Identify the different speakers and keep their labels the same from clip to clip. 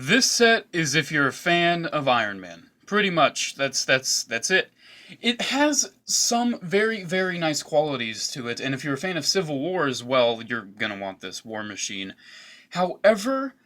Speaker 1: This set is if you're a fan of Iron Man. Pretty much. That's it. It has some very nice qualities to it, and if you're a fan of Civil War as well, you're gonna want this War Machine. However,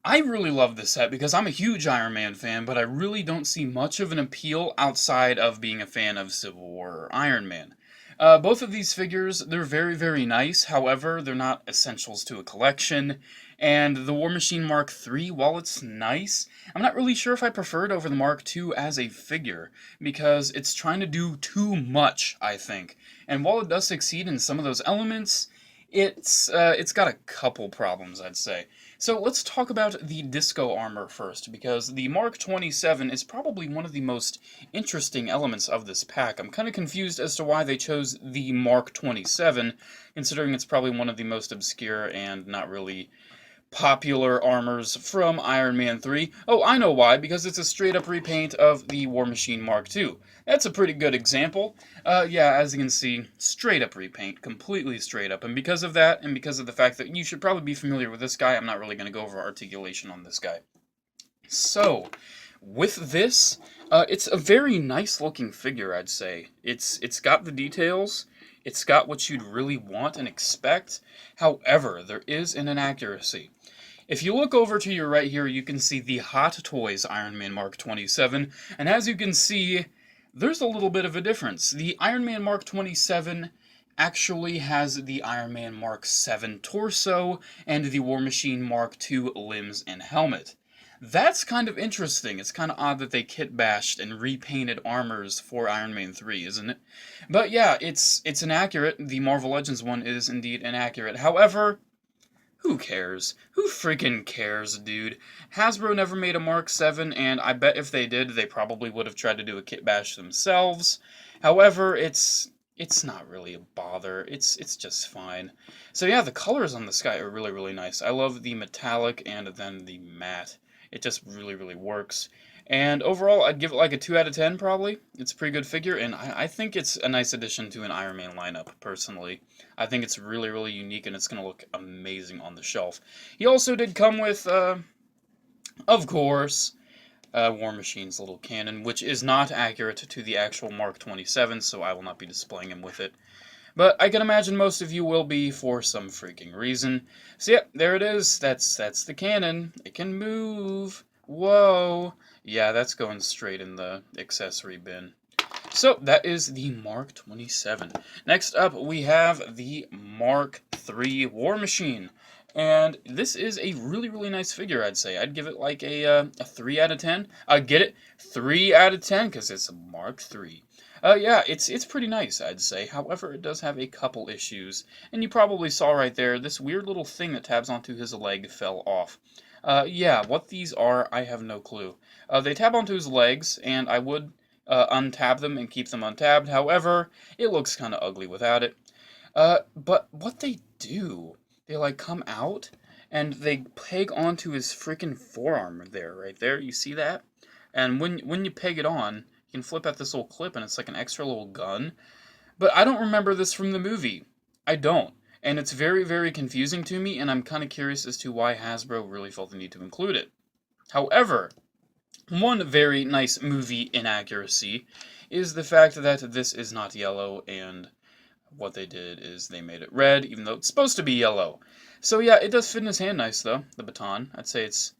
Speaker 1: I really love this set because I'm a huge Iron Man fan, but I really don't see much of an appeal outside of being a fan of Civil War or Iron Man. Both of these figures, they're very nice. However, they're not essentials to a collection. And the War Machine Mark III, while it's nice, I'm not really sure if I prefer it over the Mark II as a figure, because it's trying to do too much, I think. And while it does succeed in some of those elements, it's got a couple problems, I'd say. So let's talk about the disco armor first, because the Mark 27 is probably one of the most interesting elements of this pack. I'm kind of confused as to why they chose the Mark 27, considering it's probably one of the most obscure and not really popular armors from Iron Man 3. Oh, I know why, because it's a straight-up repaint of the War Machine Mark II. That's a pretty good example. Yeah, as you can see, straight-up repaint, completely straight up. And because of that, and because of the fact that you should probably be familiar with this guy, I'm not really going to go over articulation on this guy. So, with this, it's a very nice-looking figure, I'd say. It's got the details. It's got what you'd really want and expect. However, there is an inaccuracy. If you look over to your right here, you can see the Hot Toys Iron Man Mark 27, and as you can see, there's a little bit of a difference. The Iron Man Mark 27 actually has the Iron Man Mark 7 torso and the War Machine Mark II limbs and helmet. That's kind of interesting. It's kind of odd that they kit bashed and repainted armors for Iron Man 3, isn't it? But yeah, it's inaccurate. The Marvel Legends one is indeed inaccurate. However, who cares? Who freaking cares, dude? Hasbro never made a Mark 7, and I bet if they did, they probably would have tried to do a kit bash themselves. However, it's not really a bother. It's just fine. So yeah, the colors on this guy are really nice. I love the metallic and then the matte. It just really works. And overall, I'd give it like a 2 out of 10, probably. It's a pretty good figure, and I think it's a nice addition to an Iron Man lineup, personally. I think it's really unique, and it's going to look amazing on the shelf. He also did come with, of course, War Machine's little cannon, which is not accurate to the actual Mark 27, so I will not be displaying him with it. But I can imagine most of you will be for some freaking reason. So yeah, there it is. That's the cannon. It can move. Whoa. Yeah, that's going straight in the accessory bin. So that is the Mark 27. Next up, we have the Mark III War Machine. And this is a really nice figure, I'd say. I'd give it like a 3 out of 10. Get it? 3 out of 10, because it's a Mark III. Yeah, it's pretty nice, I'd say. However, it does have a couple issues. And you probably saw right there, this weird little thing that tabs onto his leg fell off. Yeah, what these are, I have no clue. They tab onto his legs, and I would untab them and keep them untabbed. However, it looks kind of ugly without it. But what they do, they like come out, and they peg onto his freaking forearm there, right there. You see that? And when you peg it on, you can flip out this little clip, and it's like an extra little gun. But I don't remember this from the movie. I don't. And it's very confusing to me, and I'm kind of curious as to why Hasbro really felt the need to include it. However, one very nice movie inaccuracy is the fact that this is not yellow, and what they did is they made it red, even though it's supposed to be yellow. So yeah, it does fit in his hand nice, though, the baton. I'd say it's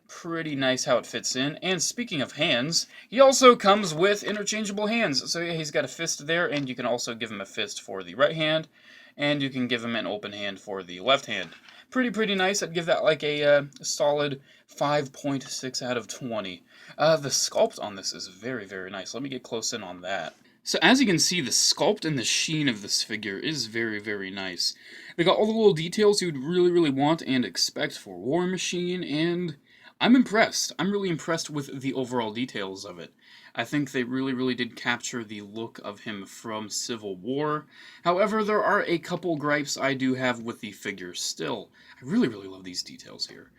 Speaker 1: pretty nice how it fits in. And speaking of hands, he also comes with interchangeable hands. So yeah, he's got a fist there, and you can also give him a fist for the right hand, and you can give him an open hand for the left hand. Pretty nice. I'd give that like a solid 5.6 out of 20. The sculpt on this is very nice. Let me get close in on that. So as you can see, the sculpt and the sheen of this figure is very nice. They got all the little details you would really want and expect for War Machine, and I'm impressed. I'm really impressed with the overall details of it. I think they really did capture the look of him from Civil War. However, there are a couple gripes I do have with the figure still. I really love these details here.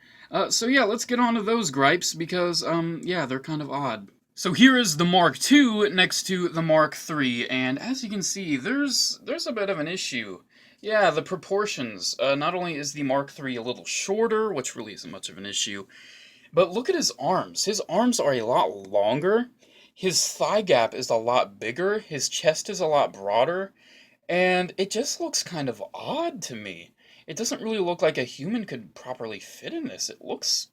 Speaker 1: So yeah, let's get on to those gripes, because, yeah, they're kind of odd. So here is the Mark II next to the Mark III, and as you can see, there's a bit of an issue. Yeah, the proportions. Not only is the Mark III a little shorter, which really isn't much of an issue, But look at his arms. His arms are a lot longer. His thigh gap is a lot bigger. His chest is a lot broader. And it just looks kind of odd to me. It doesn't really look like a human could properly fit in this. It looks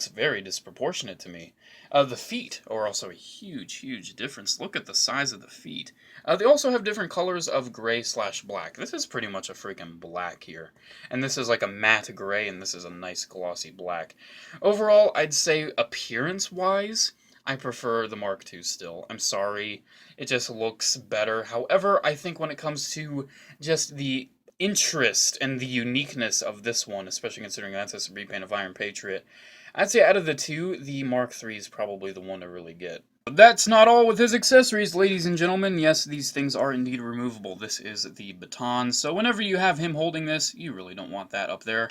Speaker 1: very disproportionate to me. The feet are also a huge, huge difference. Look at the size of the feet. They also have different colors of gray slash black. This is pretty much a freaking black here. And this is like a matte gray, and this is a nice glossy black. Overall, I'd say appearance-wise, I prefer the Mark II still. I'm sorry, it just looks better. However, I think when it comes to just the interest and the uniqueness of this one, especially considering that's a repaint of Iron Patriot, I'd say out of the two, the Mark III is probably the one to really get. But that's not all with his accessories, ladies and gentlemen. Yes, these things are indeed removable. This is the baton, so whenever you have him holding this, you really don't want that up there.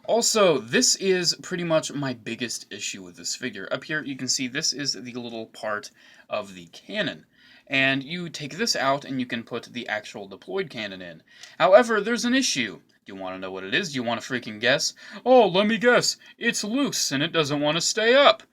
Speaker 1: Also, this is pretty much my biggest issue with this figure. Up here, you can see this is the little part of the cannon. And you take this out, and you can put the actual deployed cannon in. However, there's an issue. Do you want to know what it is? Do you want to freaking guess? Oh, let me guess. It's loose, and it doesn't want to stay up.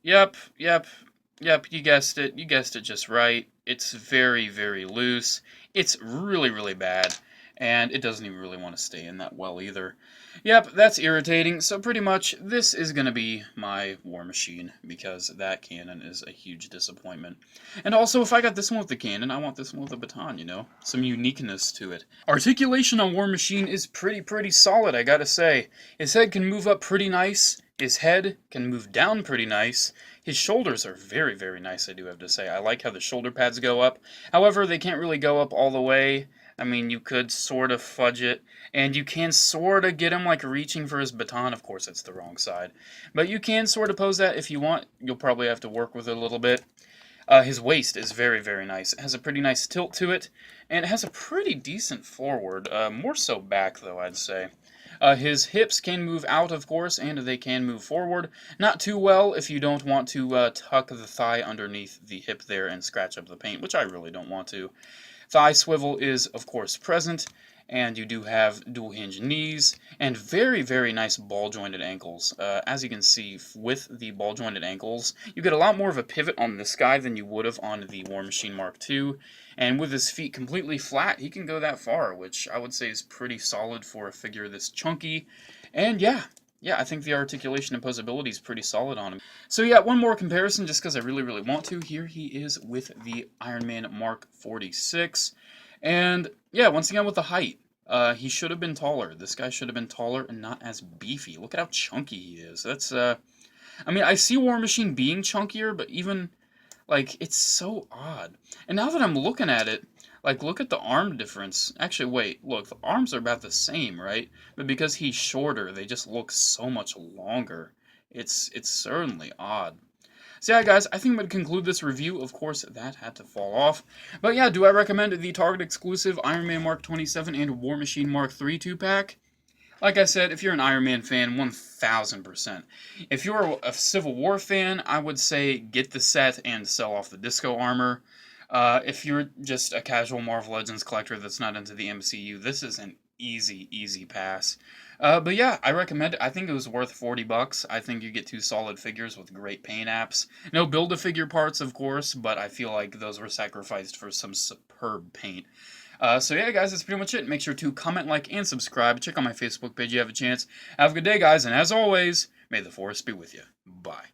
Speaker 1: Yep, you guessed it. You guessed it just right. It's very, very loose. It's really, really bad. And it doesn't even really want to stay in that well either. Yep, that's irritating. So pretty much, this is going to be my War Machine, because that cannon is a huge disappointment. And also, if I got this one with the cannon, I want this one with the baton, you know? Some uniqueness to it. Articulation on War Machine is pretty solid, I gotta say. His head can move up pretty nice. His head can move down pretty nice. His shoulders are very, very nice, I do have to say. I like how the shoulder pads go up. However, they can't really go up all the way. I mean, you could sort of fudge it, and you can sort of get him, like, reaching for his baton. Of course, it's the wrong side. But you can sort of pose that if you want. You'll probably have to work with it a little bit. His waist is very, very nice. It has a pretty nice tilt to it, and it has a pretty decent forward. More so back, though, I'd say. His hips can move out, of course, and they can move forward. Not too well if you don't want to tuck the thigh underneath the hip there and scratch up the paint, which I really don't want to. Thigh swivel is, of course, present, and you do have dual hinge knees, and very, very nice ball-jointed ankles. As you can see, with the ball-jointed ankles, you get a lot more of a pivot on this guy than you would have on the War Machine Mark II, and with his feet completely flat, he can go that far, which I would say is pretty solid for a figure this chunky, and yeah, I think the articulation and posability is pretty solid on him. So yeah, one more comparison just because I really, really want to. Here he is with the Iron Man Mark 46. And yeah, once again with the height. He should have been taller. This guy should have been taller and not as beefy. Look at how chunky he is. That's, I mean, I see War Machine being chunkier, but even, like, it's so odd. And now that I'm looking at it, like, look at the arm difference. Actually, wait, look, the arms are about the same, right? But because he's shorter, they just look so much longer. It's certainly odd. So yeah, guys, I think I'm going to conclude this review. Of course, that had to fall off. But yeah, do I recommend the Target exclusive Iron Man Mark 27 and War Machine Mark 3 2-pack? Like I said, if you're an Iron Man fan, 1000%. If you're a Civil War fan, I would say get the set and sell off the disco armor. If you're just a casual Marvel Legends collector that's not into the MCU, this is an easy pass. But yeah, I recommend it. I think it was worth $40. I think you get two solid figures with great paint apps. No Build-A-Figure parts, of course, but I feel like those were sacrificed for some superb paint. So yeah, guys, that's pretty much it. Make sure to comment, like, and subscribe. Check out my Facebook page if you have a chance. Have a good day, guys, and as always, may the Force be with you. Bye.